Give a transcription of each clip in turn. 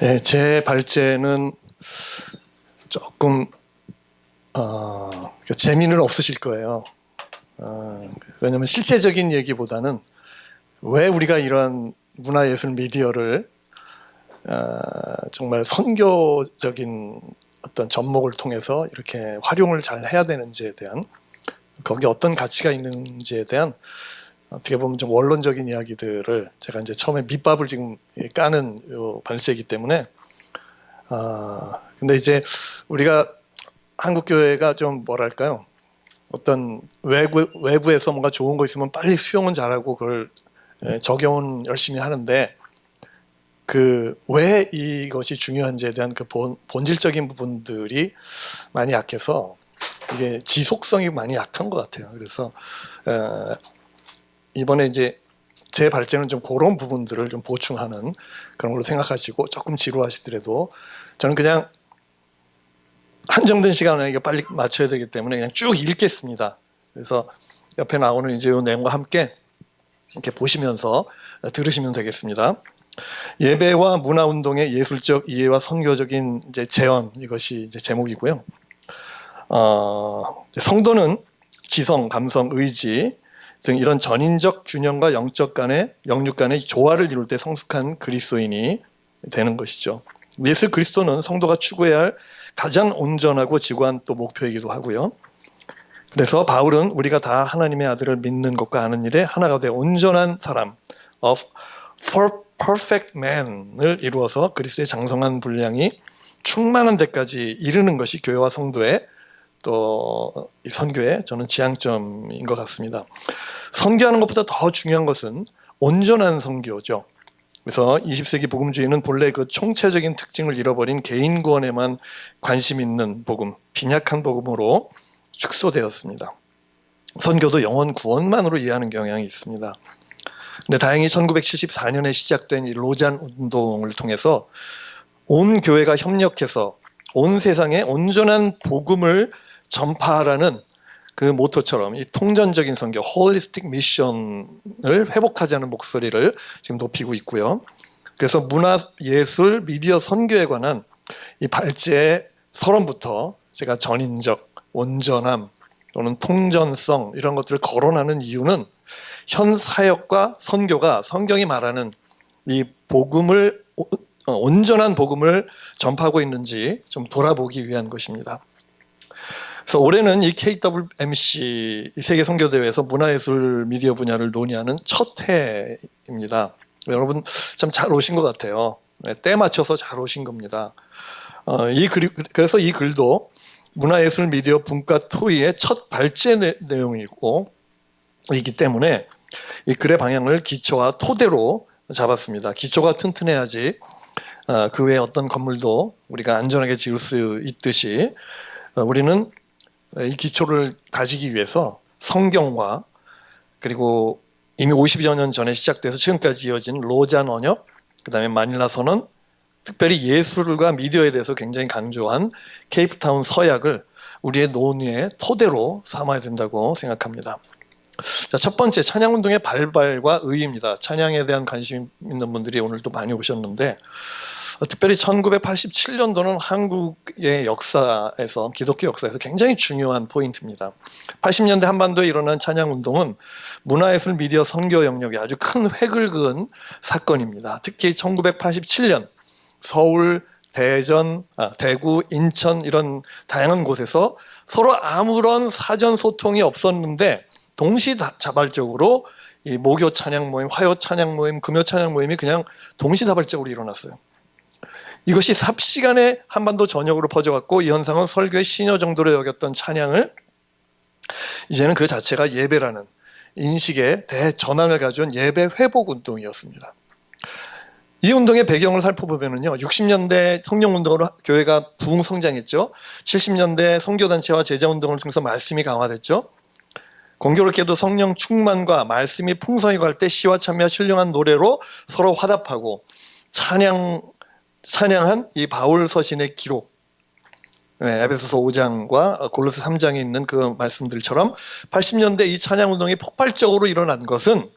네, 제 발제는 조금 재미는 없으실 거예요. 왜냐하면 실제적인 얘기보다는 왜 우리가 이런 문화예술 미디어를 정말 선교적인 어떤 접목을 통해서 이렇게 활용을 잘 해야 되는지에 대한, 거기에 어떤 가치가 있는지에 대한 어떻게 보면 좀 원론적인 이야기들을 제가 이제 처음에 밑밥을 지금 까는 요 발제이기 때문에 근데 이제 우리가 한국 교회가 좀 뭐랄까요, 어떤 외부에서 뭔가 좋은 거 있으면 빨리 수용은 잘하고 그걸 적용은 열심히 하는데, 그 왜 이것이 중요한지에 대한 그 본질적인 부분들이 많이 약해서 이게 지속성이 많이 약한 것 같아요. 그래서 이번에 이제 제 발제는 좀 그런 부분들을 좀 보충하는 그런 걸로 생각하시고, 조금 지루하시더라도 저는 그냥 한정된 시간에 이게 빨리 맞춰야 되기 때문에 그냥 쭉 읽겠습니다. 그래서 옆에 나오는 이제 이 내용과 함께 이렇게 보시면서 들으시면 되겠습니다. 예배와 문화운동의 예술적 이해와 선교적인 이제 재현, 이것이 이제 제목이고요. 성도는 지성, 감성, 의지 등 이런 전인적 균형과 영육 간의 조화를 이룰 때 성숙한 그리스도인이 되는 것이죠. 예수 그리스도는 성도가 추구해야 할 가장 온전하고 지구한 또 목표이기도 하고요. 그래서 바울은 우리가 다 하나님의 아들을 믿는 것과 아는 일에 하나가 돼 온전한 사람, of perfect man을 이루어서 그리스도의 장성한 분량이 충만한 데까지 이르는 것이 교회와 성도의 또 이 선교의 저는 지향점인 것 같습니다. 선교하는 것보다 더 중요한 것은 온전한 선교죠. 그래서 20세기 복음주의는 본래 그 총체적인 특징을 잃어버린 개인 구원에만 관심 있는 복음, 빈약한 복음으로 축소되었습니다. 선교도 영혼 구원만으로 이해하는 경향이 있습니다. 근데 다행히 1974년에 시작된 이 로잔 운동을 통해서 온 교회가 협력해서 온 세상에 온전한 복음을 전파하라는 그 모토처럼 이 통전적인 선교, 홀리스틱 미션을 회복하자는 목소리를 지금 높이고 있고요. 그래서 문화, 예술, 미디어 선교에 관한 이 발제의 서론부터 제가 전인적, 온전함 또는 통전성 이런 것들을 거론하는 이유는 현 사역과 선교가 성경이 말하는 이 복음을, 온전한 복음을 전파하고 있는지 좀 돌아보기 위한 것입니다. 그래서 올해는 이 KWMC 세계선교대회에서 문화예술 미디어 분야를 논의하는 첫 해입니다. 여러분 참 잘 오신 것 같아요. 때 맞춰서 잘 오신 겁니다. 그래서 이 글도 문화예술 미디어 분과 토의의 첫 발제 내용이고 이기 때문에 이 글의 방향을 기초와 토대로 잡았습니다. 기초가 튼튼해야지 그 외에 어떤 건물도 우리가 안전하게 지을 수 있듯이 우리는 이 기초를 다지기 위해서 성경과 그리고 이미 50여 년 전에 시작돼서 지금까지 이어진 로잔 언역, 그 다음에 마닐라 선언, 특별히 예술과 미디어에 대해서 굉장히 강조한 케이프타운 서약을 우리의 논의의 토대로 삼아야 된다고 생각합니다. 자, 첫 번째, 찬양운동의 발발과 의의입니다. 찬양에 대한 관심 있는 분들이 오늘도 많이 오셨는데 특별히 1987년도는 한국의 역사에서, 기독교 역사에서 굉장히 중요한 포인트입니다. 80년대 한반도에 일어난 찬양운동은 문화예술 미디어 선교 영역에 아주 큰 획을 그은 사건입니다. 특히 1987년 서울, 대전, 대구, 인천 이런 다양한 곳에서 서로 아무런 사전 소통이 없었는데 동시다발적으로 이 목요 찬양 모임, 화요 찬양 모임, 금요 찬양 모임이 그냥 동시다발적으로 일어났어요. 이것이 삽시간에 한반도 전역으로 퍼져갔고 이 현상은 설교의 신여 정도로 여겼던 찬양을 이제는 그 자체가 예배라는 인식의 대전환을 가져온 예배 회복 운동이었습니다. 이 운동의 배경을 살펴보면요, 60년대 성령운동으로 교회가 부흥 성장했죠. 70년대 선교단체와 제자운동을 통해서 말씀이 강화됐죠. 공교롭게도 성령 충만과 말씀이 풍성히 갈 때 시와 찬미와 신령한 노래로 서로 화답하고 찬양한 이 바울 서신의 기록, 에베소서 5장과 골로새 3장에 있는 그 말씀들처럼 80년대 이 찬양운동이 폭발적으로 일어난 것은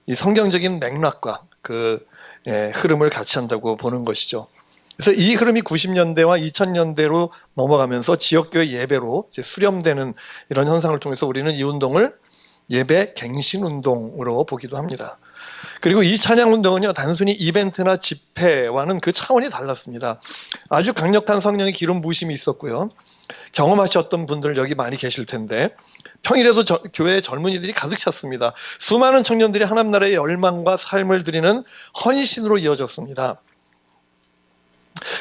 이 성경적인 맥락과 그 흐름을 같이 한다고 보는 것이죠. 그래서 이 흐름이 90년대와 2000년대로 넘어가면서 지역교회 예배로 이제 수렴되는 이런 현상을 통해서 우리는 이 운동을 예배 갱신 운동으로 보기도 합니다. 그리고 이 찬양 운동은요, 단순히 이벤트나 집회와는 그 차원이 달랐습니다. 아주 강력한 성령의 기름 부으심이 있었고요. 경험하셨던 분들 여기 많이 계실 텐데 평일에도 교회에 젊은이들이 가득 찼습니다. 수많은 청년들이 하나님 나라의 열망과 삶을 드리는 헌신으로 이어졌습니다.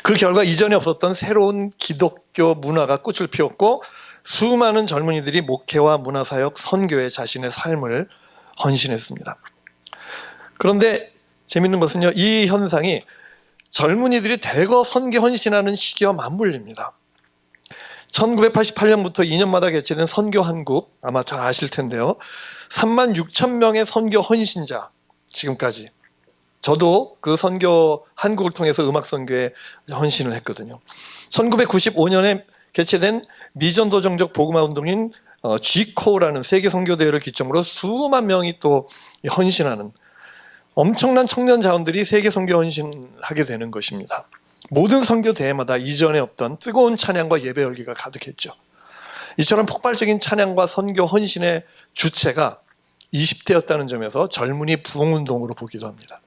그 결과 이전에 없었던 새로운 기독교 문화가 꽃을 피웠고 수많은 젊은이들이 목회와 문화사역, 선교에 자신의 삶을 헌신했습니다. 그런데 재밌는 것은요, 이 현상이 젊은이들이 대거 선교 헌신하는 시기와 맞물립니다. 1988년부터 2년마다 개최된 선교 한국, 아마 잘 아실 텐데요. 3만 6천 명의 선교 헌신자, 지금까지. 저도 그 선교 한국을 통해서 음악 선교에 헌신을 했거든요. 1995년에 개최된 미전도정적 복음화 운동인 G코라는 세계 선교 대회를 기점으로 수만 명이 또 헌신하는 엄청난 청년 자원들이 세계 선교 헌신하게 되는 것입니다. 모든 선교 대회마다 이전에 없던 뜨거운 찬양과 예배 열기가 가득했죠. 이처럼 폭발적인 찬양과 선교 헌신의 주체가 20대였다는 점에서 젊은이 부흥운동으로 보기도 합니다.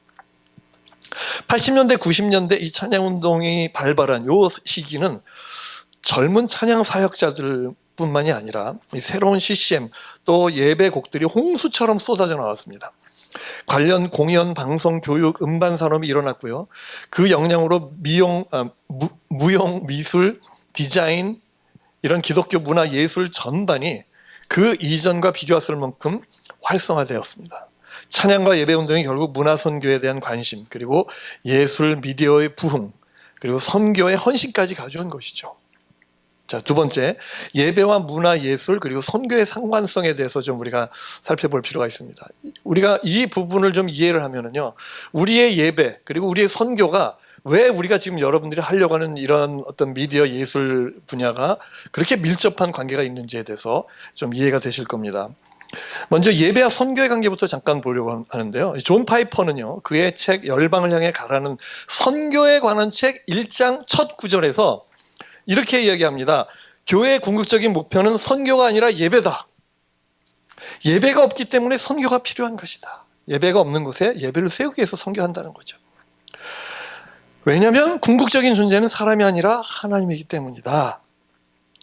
80년대, 90년대 이 찬양운동이 발발한 이 시기는 젊은 찬양 사역자들 뿐만이 아니라 이 새로운 CCM 또 예배곡들이 홍수처럼 쏟아져 나왔습니다. 관련 공연, 방송, 교육, 음반 산업이 일어났고요. 그 영향으로 무용, 미술, 디자인 이런 기독교 문화 예술 전반이 그 이전과 비교했을 만큼 활성화되었습니다. 찬양과 예배 운동이 결국 문화 선교에 대한 관심, 그리고 예술 미디어의 부흥, 그리고 선교의 헌신까지 가져온 것이죠. 자, 두 번째, 예배와 문화 예술 그리고 선교의 상관성에 대해서 좀 우리가 살펴볼 필요가 있습니다. 우리가 이 부분을 좀 이해를 하면은요, 우리의 예배 그리고 우리의 선교가 왜 우리가 지금 여러분들이 하려고 하는 이런 어떤 미디어 예술 분야가 그렇게 밀접한 관계가 있는지에 대해서 좀 이해가 되실 겁니다. 먼저 예배와 선교의 관계부터 잠깐 보려고 하는데요. 존 파이퍼는요, 그의 책 열방을 향해 가라는 선교에 관한 책 1장 첫 구절에서 이렇게 이야기합니다. 교회의 궁극적인 목표는 선교가 아니라 예배다. 예배가 없기 때문에 선교가 필요한 것이다. 예배가 없는 곳에 예배를 세우기 위해서 선교한다는 거죠. 왜냐하면 궁극적인 존재는 사람이 아니라 하나님이기 때문이다.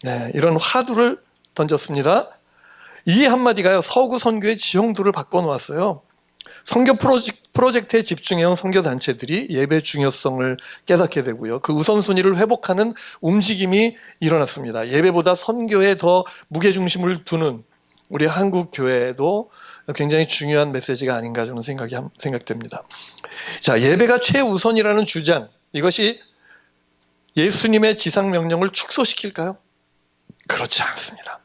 네, 이런 화두를 던졌습니다. 이 한마디가요, 서구 선교의 지형도를 바꿔놓았어요. 선교 프로젝트에 집중해온 선교단체들이 예배 중요성을 깨닫게 되고요. 그 우선순위를 회복하는 움직임이 일어났습니다. 예배보다 선교에 더 무게중심을 두는 우리 한국 교회도 굉장히 중요한 메시지가 아닌가 저는 생각됩니다. 자, 예배가 최우선이라는 주장, 이것이 예수님의 지상명령을 축소시킬까요? 그렇지 않습니다.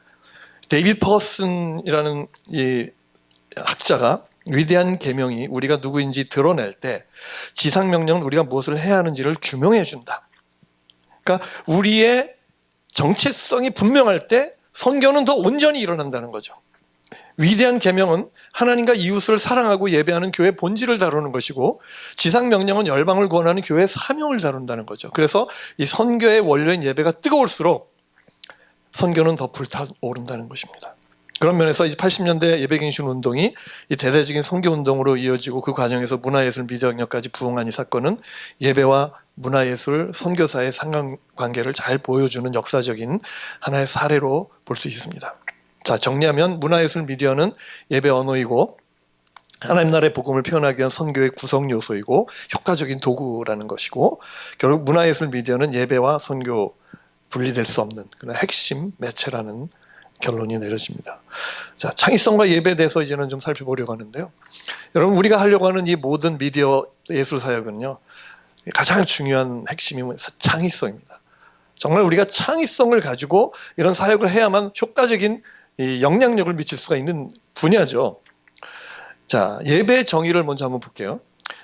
데이비드 퍼슨이라는 이 학자가 위대한 계명이 우리가 누구인지 드러낼 때 지상명령은 우리가 무엇을 해야 하는지를 규명해 준다. 그러니까 우리의 정체성이 분명할 때 선교는 더 온전히 일어난다는 거죠. 위대한 계명은 하나님과 이웃을 사랑하고 예배하는 교회의 본질을 다루는 것이고, 지상명령은 열방을 구원하는 교회의 사명을 다룬다는 거죠. 그래서 이 선교의 원료인 예배가 뜨거울수록 선교는 더 불타오른다는 것입니다. 그런 면에서 80년대 예배갱신 운동이 이 대대적인 선교 운동으로 이어지고 그 과정에서 문화예술 미디어 영역까지 부흥한 이 사건은 예배와 문화예술 선교사의 상관관계를 잘 보여주는 역사적인 하나의 사례로 볼 수 있습니다. 자, 정리하면 문화예술 미디어는 예배 언어이고 하나님 나라의 복음을 표현하기 위한 선교의 구성 요소이고 효과적인 도구라는 것이고, 결국 문화예술 미디어는 예배와 선교 분리될 수 없는 그런 핵심 매체라는 결론이 내려집니다. 자, 창의성과 예배에 대해서 이제는 좀 살펴보려고 하는데요. 여러분, 우리가 하려고 하는 이 모든 미디어 예술 사역은요, 가장 중요한 핵심이 창의성입니다. 정말 우리가 창의성을 가지고 이런 사역을 해야만 효과적인 이 영향력을 미칠 수가 있는 분야죠. 자, 예배의 정의를 먼저 한번 볼게요.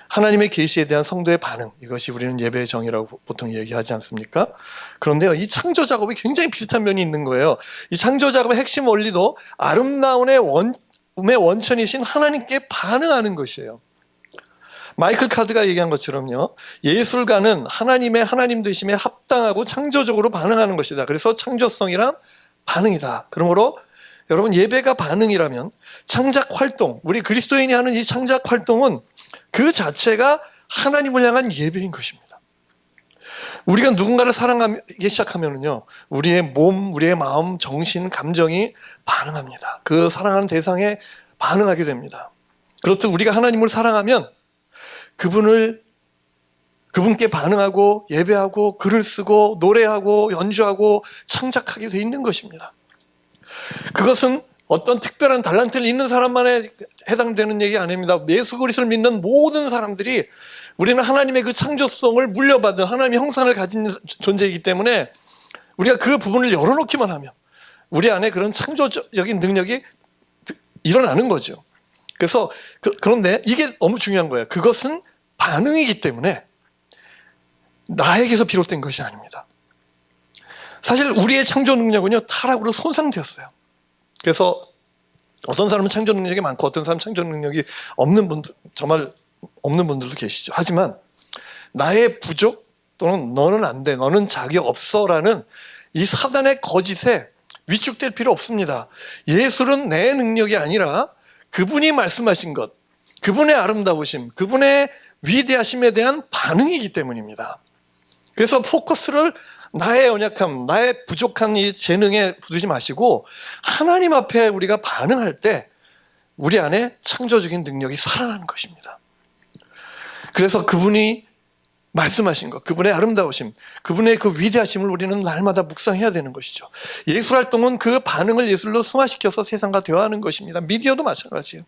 하나님의 계시에 대한 성도의 반응, 이것이 우리는 예배의 정의라고 보통 얘기하지 않습니까? 그런데요, 이 창조 작업이 굉장히 비슷한 면이 있는 거예요. 이 창조 작업의 핵심 원리도 아름다움의 원천이신 하나님께 반응하는 것이에요. 마이클 카드가 얘기한 것처럼요, 예술가는 하나님의 하나님 되심에 합당하고 창조적으로 반응하는 것이다. 그래서 창조성이란 반응이다. 그러므로 여러분, 예배가 반응이라면 창작 활동, 우리 그리스도인이 하는 이 창작 활동은 그 자체가 하나님을 향한 예배인 것입니다. 우리가 누군가를 사랑하기 시작하면요, 우리의 몸, 우리의 마음, 정신, 감정이 반응합니다. 그 사랑하는 대상에 반응하게 됩니다. 그렇듯 우리가 하나님을 사랑하면 그분께 반응하고 예배하고 글을 쓰고 노래하고 연주하고 창작하게 돼 있는 것입니다. 그것은 어떤 특별한 달란트를 있는 사람만에 해당되는 얘기 아닙니다. 예수 그리스도를 믿는 모든 사람들이 우리는 하나님의 그 창조성을 물려받은 하나님의 형상을 가진 존재이기 때문에 우리가 그 부분을 열어놓기만 하면 우리 안에 그런 창조적인 능력이 일어나는 거죠. 그래서 그런데 이게 너무 중요한 거예요. 그것은 반응이기 때문에 나에게서 비롯된 것이 아닙니다. 사실 우리의 창조 능력은요, 타락으로 손상되었어요. 그래서 어떤 사람은 창조 능력이 많고 어떤 사람은 창조 능력이 없는 분들, 정말 없는 분들도 계시죠. 하지만 나의 부족 또는 너는 안 돼, 너는 자격 없어라는 이 사단의 거짓에 위축될 필요 없습니다. 예술은 내 능력이 아니라 그분이 말씀하신 것, 그분의 아름다우심, 그분의 위대하심에 대한 반응이기 때문입니다. 그래서 포커스를 나의 연약함, 나의 부족한 이 재능에 두지 마시고 하나님 앞에 우리가 반응할 때 우리 안에 창조적인 능력이 살아나는 것입니다. 그래서 그분이 말씀하신 것, 그분의 아름다우심, 그분의 그 위대하심을 우리는 날마다 묵상해야 되는 것이죠. 예술활동은 그 반응을 예술로 승화시켜서 세상과 대화하는 것입니다. 미디어도 마찬가지예요.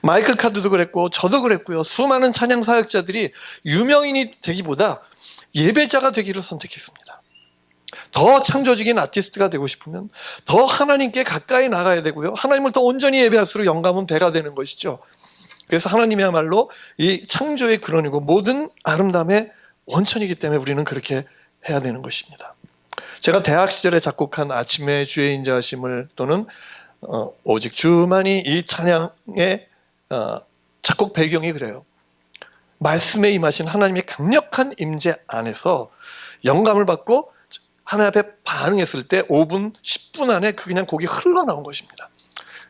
마이클 카드도 그랬고 저도 그랬고요. 수많은 찬양 사역자들이 유명인이 되기보다 예배자가 되기를 선택했습니다. 더 창조적인 아티스트가 되고 싶으면 더 하나님께 가까이 나가야 되고요. 하나님을 더 온전히 예배할수록 영감은 배가 되는 것이죠. 그래서 하나님이야말로 이 창조의 근원이고 모든 아름다움의 원천이기 때문에 우리는 그렇게 해야 되는 것입니다. 제가 대학 시절에 작곡한 아침의 주의 인자하심을 또는 오직 주만이 이 찬양의 작곡 배경이 그래요. 말씀에 임하신 하나님의 강력한 임재 안에서 영감을 받고 하나님 앞에 반응했을 때 5분, 10분 안에 그냥 곡이 흘러나온 것입니다.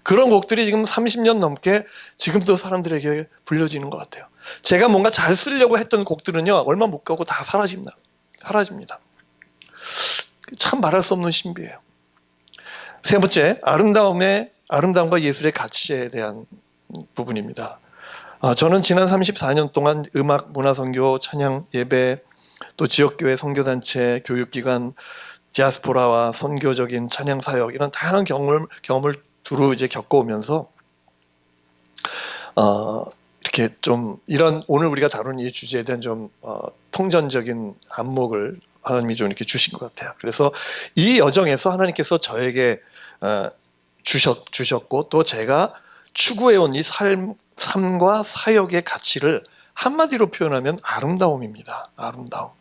그런 곡들이 지금 30년 넘게 지금도 사람들에게 불려지는 것 같아요. 제가 뭔가 잘 쓰려고 했던 곡들은요, 얼마 못 가고 다 사라집니다. 참 말할 수 없는 신비예요. 세 번째, 아름다움과 예술의 가치에 대한 부분입니다. 저는 지난 34년 동안 음악, 문화선교, 찬양, 예배, 또 지역교회, 선교단체, 교육기관, 디아스포라와 선교적인 찬양사역 이런 다양한 경험을 두루 이제 겪어오면서 이렇게 좀 이런 오늘 우리가 다루는 이 주제에 대한 좀 통전적인 안목을 하나님이 좀 이렇게 주신 것 같아요. 그래서 이 여정에서 하나님께서 저에게 주셨고 또 제가 추구해온 이 삶과 사역의 가치를 한마디로 표현하면 아름다움입니다. 아름다움.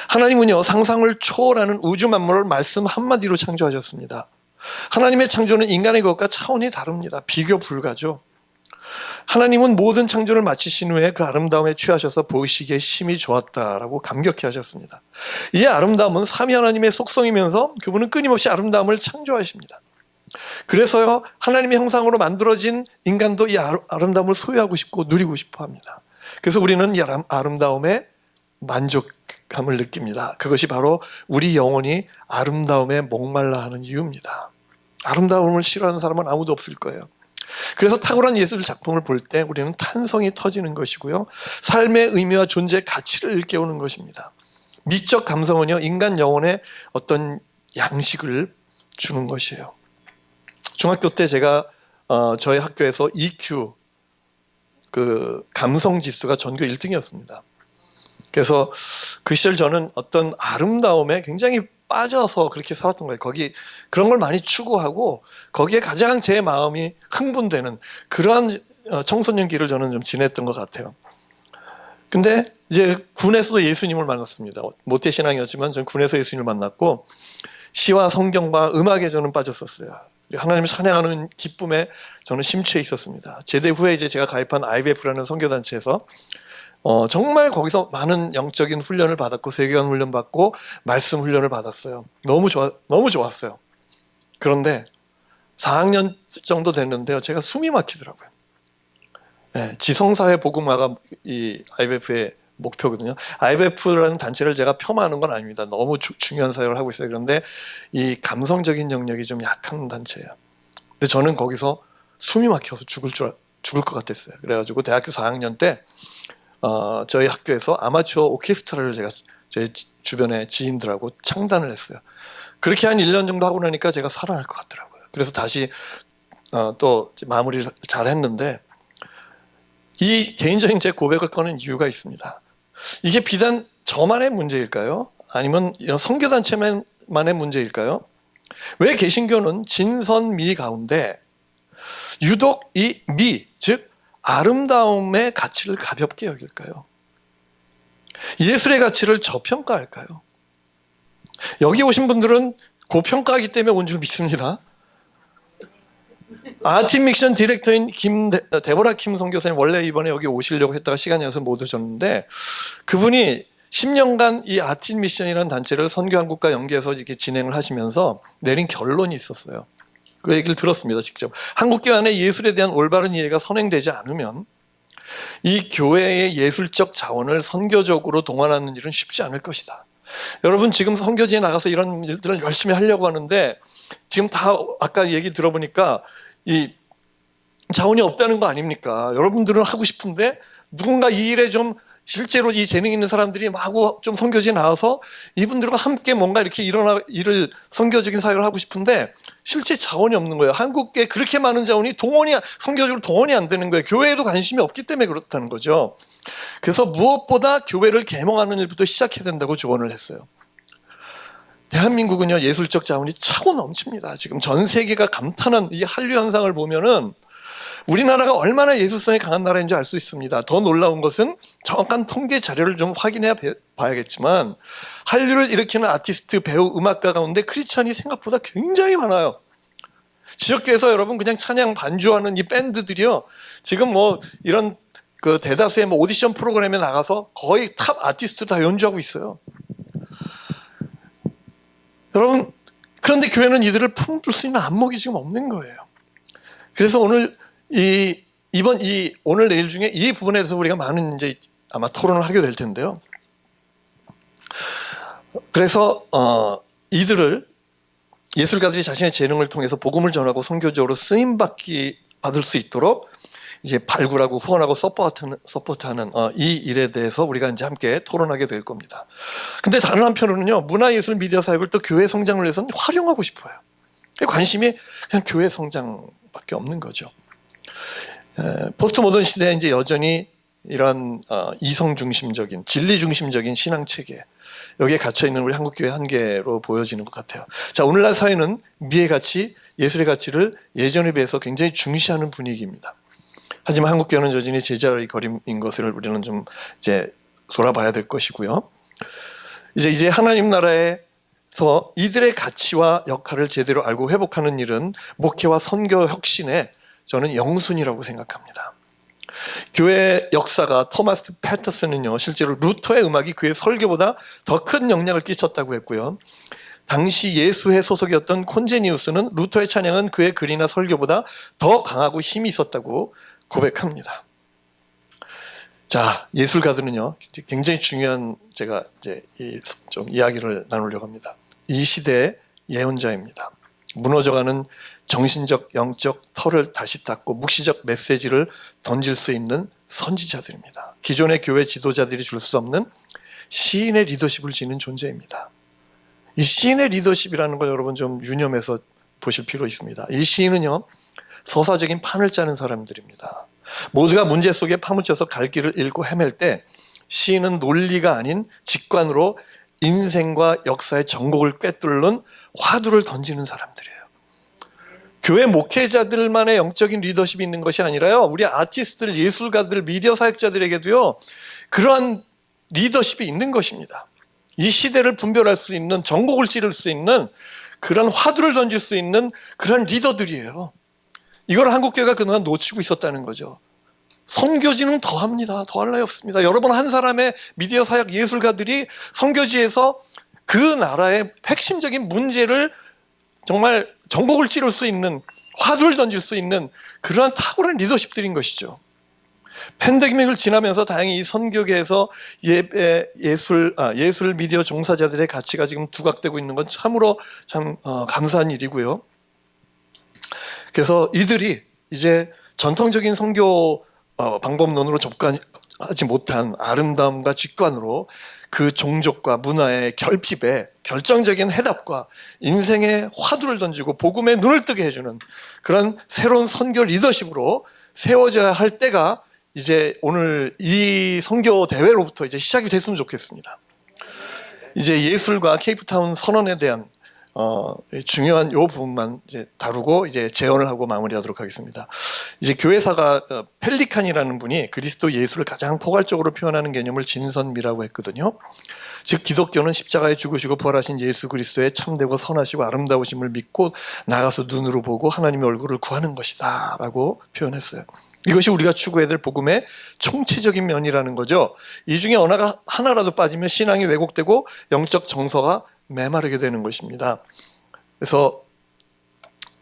하나님은요, 상상을 초월하는 우주 만물을 말씀 한마디로 창조하셨습니다. 하나님의 창조는 인간의 것과 차원이 다릅니다. 비교 불가죠. 하나님은 모든 창조를 마치신 후에 그 아름다움에 취하셔서 보시기에 심히 좋았다라고 감격해 하셨습니다. 이 아름다움은 삼위 하나님의 속성이면서 그분은 끊임없이 아름다움을 창조하십니다. 그래서요, 하나님의 형상으로 만들어진 인간도 이 아름다움을 소유하고 싶고 누리고 싶어 합니다. 그래서 우리는 이 아름다움에 만족감을 느낍니다. 그것이 바로 우리 영혼이 아름다움에 목말라 하는 이유입니다. 아름다움을 싫어하는 사람은 아무도 없을 거예요. 그래서 탁월한 예술 작품을 볼 때 우리는 탄성이 터지는 것이고요, 삶의 의미와 존재의 가치를 일깨우는 것입니다. 미적 감성은요, 인간 영혼에 어떤 양식을 주는 것이에요. 중학교 때 제가 저희 학교에서 EQ 그 감성 지수가 전교 1등이었습니다. 그래서 그 시절 저는 어떤 아름다움에 굉장히 빠져서 그렇게 살았던 거예요. 거기 그런 걸 많이 추구하고 거기에 가장 제 마음이 흥분되는 그러한 청소년기를 저는 좀 지냈던 것 같아요. 근데 이제 군에서도 예수님을 만났습니다. 모태신앙이었지만 저는 군에서 예수님을 만났고 시와 성경과 음악에 저는 빠졌었어요. 하나님을 찬양하는 기쁨에 저는 심취해 있었습니다. 제대 후에 이제 제가 가입한 IBF라는 선교단체에서 정말 거기서 많은 영적인 훈련을 받았고 세계관 훈련 받고 말씀 훈련을 받았어요. 너무 좋았어요. 그런데 4학년 정도 됐는데요, 제가 숨이 막히더라고요. 네, 지성사회 복음화가 이 IBF의 목표거든요. IBF라는 단체를 제가 폄하하는 건 아닙니다. 너무 중요한 사역을 하고 있어요. 그런데 이 감성적인 영역이 좀 약한 단체예요. 근데 저는 거기서 숨이 막혀서 죽을 것 같았어요. 그래가지고 대학교 4학년 때 저희 학교에서 아마추어 오케스트라를 제가 제 주변의 지인들하고 창단을 했어요. 그렇게 한 1년 정도 하고 나니까 제가 살아날 것 같더라고요. 그래서 다시 또 마무리를 잘 했는데, 이 개인적인 제 고백을 꺼낸 이유가 있습니다. 이게 비단 저만의 문제일까요? 아니면 이런 선교단체만의 문제일까요? 왜 개신교는 진선미 가운데 유독 이 미, 즉 아름다움의 가치를 가볍게 여길까요? 예술의 가치를 저평가할까요? 여기 오신 분들은 고평가하기 때문에 온 줄 믿습니다. 아트믹션 디렉터인 데보라 킴 선교사님, 원래 이번에 여기 오시려고 했다가 시간이 나서 못 오셨는데, 그분이 10년간 이 아트미션이라는 단체를 선교한국과 연계해서 이렇게 진행을 하시면서 내린 결론이 있었어요. 그 얘기를 들었습니다, 직접. 한국교회 안에 예술에 대한 올바른 이해가 선행되지 않으면 이 교회의 예술적 자원을 선교적으로 동원하는 일은 쉽지 않을 것이다. 여러분, 지금 선교지에 나가서 이런 일들을 열심히 하려고 하는데 지금 다 아까 얘기 들어보니까 이 자원이 없다는 거 아닙니까? 여러분들은 하고 싶은데 누군가 이 일에 좀 실제로 이 재능 있는 사람들이 마구 좀 선교지에 나와서 이분들과 함께 뭔가 이렇게 일을 선교적인 사역을 하고 싶은데 실제 자원이 없는 거예요. 한국에 그렇게 많은 자원이 선교적으로 동원이 안 되는 거예요. 교회에도 관심이 없기 때문에 그렇다는 거죠. 그래서 무엇보다 교회를 계몽하는 일부터 시작해야 된다고 조언을 했어요. 대한민국은요, 예술적 자원이 차고 넘칩니다. 지금 전 세계가 감탄한 이 한류 현상을 보면은 우리나라가 얼마나 예술성이 강한 나라인지 알 수 있습니다. 더 놀라운 것은 정확한 통계 자료를 좀 확인해 봐야겠지만 한류를 일으키는 아티스트, 배우, 음악가 가운데 크리스찬이 생각보다 굉장히 많아요. 지역교회에서 여러분 그냥 찬양 반주하는 이 밴드들이요, 지금 뭐 이런 그 대다수의 뭐 오디션 프로그램에 나가서 거의 탑 아티스트 다 연주하고 있어요. 여러분, 그런데 교회는 이들을 품을 수 있는 안목이 지금 없는 거예요. 그래서 오늘 오늘 내일 중에 이 부분에 대해서 우리가 많은 이제 아마 토론을 하게 될 텐데요. 그래서 이들을, 예술가들이 자신의 재능을 통해서 복음을 전하고 선교적으로 쓰임 받을 수 있도록 이제 발굴하고 후원하고 서포트하는 이 일에 대해서 우리가 이제 함께 토론하게 될 겁니다. 근데 다른 한편으로는요, 문화예술 미디어 사역을 또 교회 성장을 위해서는 활용하고 싶어요. 관심이 그냥 교회 성장밖에 없는 거죠. 포스트 모던 시대에 이제 여전히 이런 이성 중심적인, 진리 중심적인 신앙 체계, 여기에 갇혀 있는 우리 한국교회 한계로 보여지는 것 같아요. 자, 오늘날 사회는 미의 가치, 예술의 가치를 예전에 비해서 굉장히 중시하는 분위기입니다. 하지만 한국교회는 여전히 제자리 걸음인 것을 우리는 좀 이제 돌아봐야 될 것이고요. 이제 하나님 나라에서 이들의 가치와 역할을 제대로 알고 회복하는 일은 목회와 선교 혁신의 저는 영순이라고 생각합니다. 교회 역사가 토마스 패터슨은요, 실제로 루터의 음악이 그의 설교보다 더 큰 영향을 끼쳤다고 했고요. 당시 예수회 소속이었던 콘제니우스는 루터의 찬양은 그의 글이나 설교보다 더 강하고 힘이 있었다고 고백합니다. 자, 예술가들은요, 굉장히 중요한, 제가 이제 좀 이야기를 나누려고 합니다. 이 시대의 예언자입니다. 무너져가는 정신적, 영적 털을 다시 닦고 묵시적 메시지를 던질 수 있는 선지자들입니다. 기존의 교회 지도자들이 줄 수 없는 시인의 리더십을 지닌 존재입니다. 이 시인의 리더십이라는 걸 여러분 좀 유념해서 보실 필요 있습니다. 이 시인은요, 서사적인 판을 짜는 사람들입니다. 모두가 문제 속에 파묻혀서 갈 길을 잃고 헤맬 때 시인은 논리가 아닌 직관으로 인생과 역사의 정곡을 꿰뚫는 화두를 던지는 사람들이에요. 교회 목회자들만의 영적인 리더십이 있는 것이 아니라요, 우리 아티스트들, 예술가들, 미디어 사역자들에게도요, 그러한 리더십이 있는 것입니다. 이 시대를 분별할 수 있는, 정곡을 찌를 수 있는 그런 화두를 던질 수 있는 그런 리더들이에요. 이걸 한국교회가 그동안 놓치고 있었다는 거죠. 선교지는 더합니다. 더할 나위 없습니다. 여러분, 한 사람의 미디어 사역 예술가들이 선교지에서 그 나라의 핵심적인 문제를 정말 전곡을 찌를 수 있는, 화두를 던질 수 있는 그러한 탁월한 리더십들인 것이죠. 팬데믹을 지나면서 다행히 이 선교계에서 예술 미디어 종사자들의 가치가 지금 두각되고 있는 건 참으로 참 감사한 일이고요. 그래서 이들이 이제 전통적인 선교 방법론으로 접근하지 못한 아름다움과 직관으로 그 종족과 문화의 결핍에 결정적인 해답과 인생의 화두를 던지고 복음에 눈을 뜨게 해주는 그런 새로운 선교 리더십으로 세워져야 할 때가 이제 오늘 이 선교 대회로부터 이제 시작이 됐으면 좋겠습니다. 이제 예술과 케이프타운 선언에 대한 중요한 요 부분만 이제 다루고 이제 제언을 하고 마무리하도록 하겠습니다. 이제 교회사가 펠리칸이라는 분이 그리스도 예수를 가장 포괄적으로 표현하는 개념을 진선미라고 했거든요. 즉 기독교는 십자가에 죽으시고 부활하신 예수 그리스도의 참되고 선하시고 아름다우심을 믿고 나가서 눈으로 보고 하나님의 얼굴을 구하는 것이다 라고 표현했어요. 이것이 우리가 추구해야 될 복음의 총체적인 면이라는 거죠. 이 중에 하나라도 빠지면 신앙이 왜곡되고 영적 정서가 메마르게 되는 것입니다. 그래서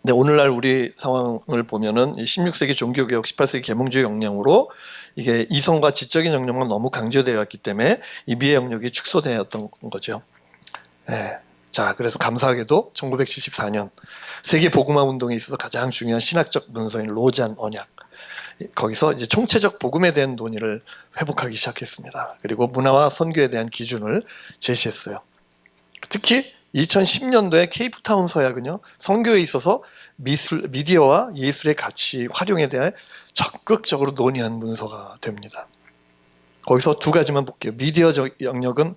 오늘날 우리 상황을 보면은 16세기 종교개혁, 18세기 계몽주의 역량으로 이게 이성과 지적인 역량만 너무 강조되어 왔기 때문에 이 미의 영역이 축소되었던 거죠. 네. 자, 그래서 감사하게도 1974년 세계 복음화 운동에 있어서 가장 중요한 신학적 문서인 로잔 언약, 거기서 이제 총체적 복음에 대한 논의를 회복하기 시작했습니다. 그리고 문화와 선교에 대한 기준을 제시했어요. 특히 2010년도에 케이프타운 서약은요, 선교에 있어서 미디어와 예술의 가치 활용에 대해 적극적으로 논의한 문서가 됩니다. 거기서 두 가지만 볼게요. 미디어적 영역은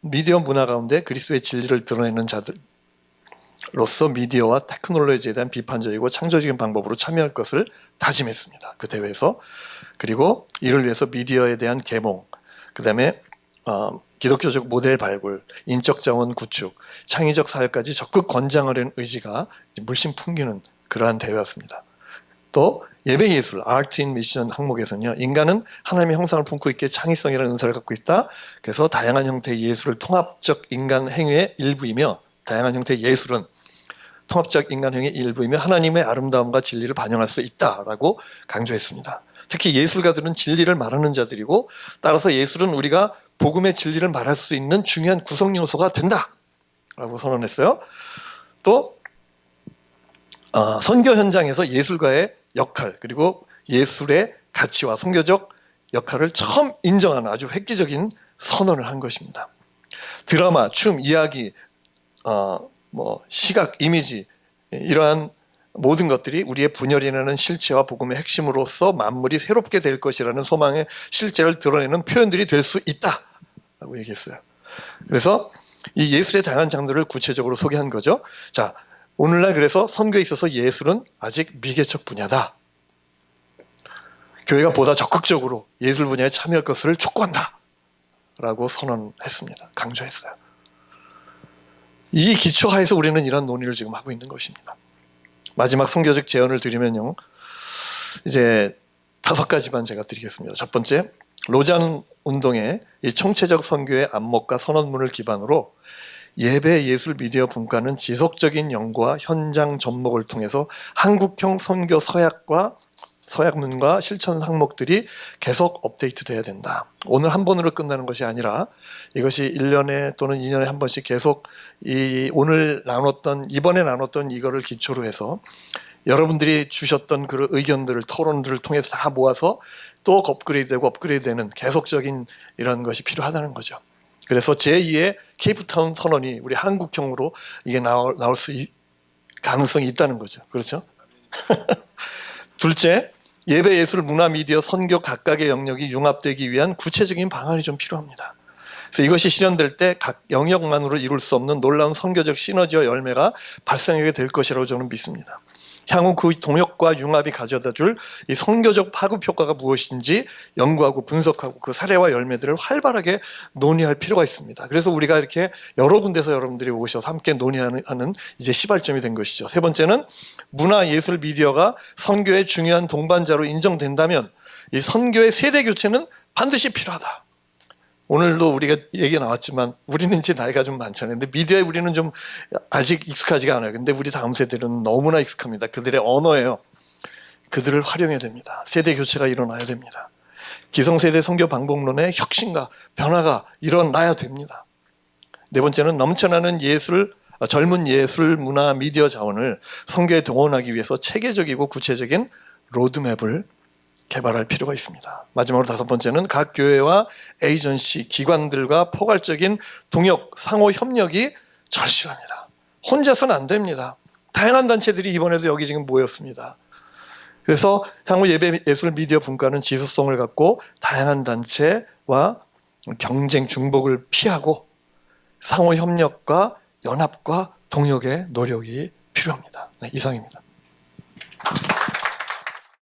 미디어 문화 가운데 그리스도의 진리를 드러내는 자들로서 미디어와 테크놀로지에 대한 비판적이고 창조적인 방법으로 참여할 것을 다짐했습니다. 그 대회에서. 그리고 이를 위해서 미디어에 대한 계몽, 그 다음에 기독교적 모델 발굴, 인적 자원 구축, 창의적 사회까지 적극 권장하려는 의지가 물씬 풍기는 그러한 대회였습니다. 또 예배 예술, 아트 인 미션 항목에서는요, 인간은 하나님의 형상을 품고 있기에 창의성이라는 은사를 갖고 있다. 그래서 다양한 형태의 예술을 통합적 인간 행위의 일부이며, 다양한 형태의 예술은 통합적 인간 행위의 일부이며 하나님의 아름다움과 진리를 반영할 수 있다라고 강조했습니다. 특히 예술가들은 진리를 말하는 자들이고, 따라서 예술은 우리가 복음의 진리를 말할 수 있는 중요한 구성 요소가 된다라고 선언했어요. 또 선교 현장에서 예술가의 역할, 그리고 예술의 가치와 선교적 역할을 처음 인정하는 아주 획기적인 선언을 한 것입니다. 드라마, 춤, 이야기, 시각, 이미지, 이러한 모든 것들이 우리의 분열이라는 실체와 복음의 핵심으로서 만물이 새롭게 될 것이라는 소망의 실제를 드러내는 표현들이 될 수 있다라고 얘기했어요. 그래서 이 예술의 다양한 장르를 구체적으로 소개한 거죠. 자, 오늘날 그래서 선교에 있어서 예술은 아직 미개척 분야다. 교회가 보다 적극적으로 예술 분야에 참여할 것을 촉구한다 라고 선언했습니다. 강조했어요. 이 기초하에서 우리는 이런 논의를 지금 하고 있는 것입니다. 마지막 선교적 제언을 드리면요, 이제 5가지만 제가 드리겠습니다. 첫 번째, 로잔 운동의 이 총체적 선교의 안목과 선언문을 기반으로 예배 예술 미디어 분과는 지속적인 연구와 현장 접목을 통해서 한국형 선교 서약문과 실천 항목들이 계속 업데이트돼야 된다. 오늘 한 번으로 끝나는 것이 아니라 이것이 1년에 또는 2년에 한 번씩 계속 이번에 나눴던 이거를 기초로 해서 여러분들이 주셨던 그 의견들을, 토론들을 통해서 다 모아서 또 업그레이드되는 계속적인 이런 것이 필요하다는 거죠. 그래서 제2의 케이프타운 선언이 우리 한국형으로 이게 나올 가능성이 있다는 거죠. 그렇죠? 둘째, 예배, 예술, 문화, 미디어, 선교 각각의 영역이 융합되기 위한 구체적인 방안이 좀 필요합니다. 그래서 이것이 실현될 때 각 영역만으로 이룰 수 없는 놀라운 선교적 시너지와 열매가 발생하게 될 것이라고 저는 믿습니다. 향후 그 동역과 융합이 가져다줄 이 선교적 파급 효과가 무엇인지 연구하고 분석하고 그 사례와 열매들을 활발하게 논의할 필요가 있습니다. 그래서 우리가 이렇게 여러 군데서 여러분들이 오셔서 함께 논의하는 이제 시발점이 된 것이죠. 세 번째는 문화, 예술, 미디어가 선교의 중요한 동반자로 인정된다면 이 선교의 세대 교체는 반드시 필요하다. 오늘도 우리가 얘기 나왔지만 우리는 이제 나이가 좀 많잖아요. 근데 미디어에 우리는 좀 아직 익숙하지가 않아요. 근데 우리 다음 세대는 너무나 익숙합니다. 그들의 언어예요. 그들을 활용해야 됩니다. 세대 교체가 일어나야 됩니다. 기성세대 선교 방법론의 혁신과 변화가 일어나야 됩니다. 네 번째는 넘쳐나는 젊은 예술, 문화, 미디어 자원을 선교에 동원하기 위해서 체계적이고 구체적인 로드맵을 개발할 필요가 있습니다. 마지막으로 다섯 번째는 각 교회와 에이전시, 기관들과 포괄적인 동역, 상호 협력이 절실합니다. 혼자서는 안 됩니다. 다양한 단체들이 이번에도 여기 지금 모였습니다. 그래서 향후 예배, 예술, 미디어 분과는 지속성을 갖고 다양한 단체와 경쟁, 중복을 피하고 상호 협력과 연합과 동역의 노력이 필요합니다. 네, 이상입니다.